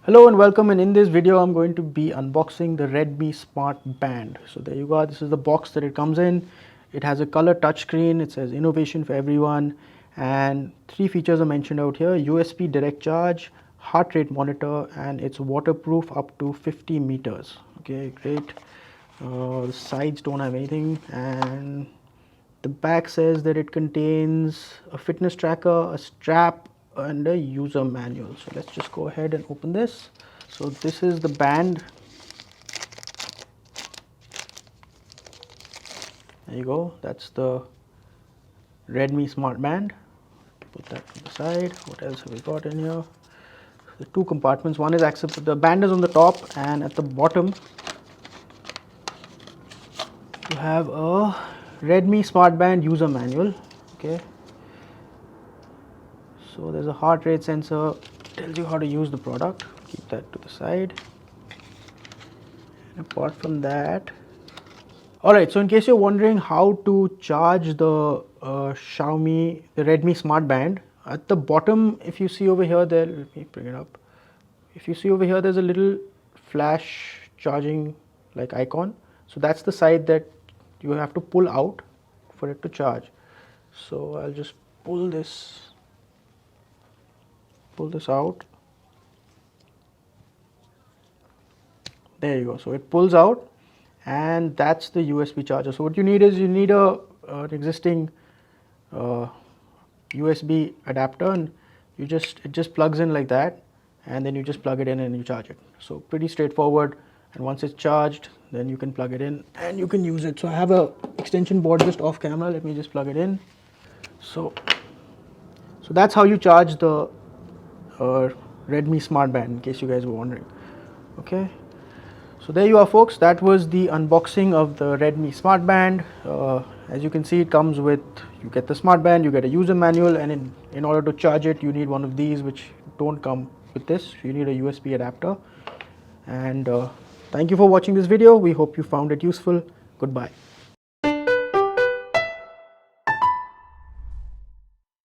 Hello and welcome, and in this video I'm going to be unboxing the Redmi Smart Band. So there you go, this is the box that it comes in. It has a color touchscreen, it says innovation for everyone, and three features are mentioned out here: USB direct charge, heart rate monitor, and it's waterproof up to 50 meters. Okay, great. The sides don't have anything, and the back says that it contains a fitness tracker, a strap, and a user manual. So let's just go ahead and open this. So this is the band. There you go. That's the Redmi Smart Band. Put that to the side. What else have we got in here? The two compartments. One is accessible. The band is on the top, and at the bottom you have a Redmi Smart Band user manual. Okay. So there's a heart rate sensor, tells you how to use the product. Keep that to the side. And apart from that, alright, so in case you're wondering how to charge the the Redmi Smart Band, at the bottom, if you see over here, let me bring it up. If you see over here, there's a little flash charging like icon. So that's the side that you have to pull out for it to charge. So I'll just pull this out. There you go. So it pulls out, and that's the USB charger. So what you need is you need an existing USB adapter, and it just plugs in like that, and then you just plug it in and you charge it. So pretty straightforward. And once it's charged, then you can plug it in and you can use it. So I have a extension board just off camera. Let me just plug it in. So that's how you charge the Redmi Smart Band, in case you guys were wondering. Okay, so there you are, folks. That was the unboxing of the Redmi Smart Band. As you can see, it comes with, you get the Smart Band, you get a user manual, and in order to charge it, you need one of these, which don't come with this. You need a USB adapter. And thank you for watching this video. We hope you found it useful. Goodbye.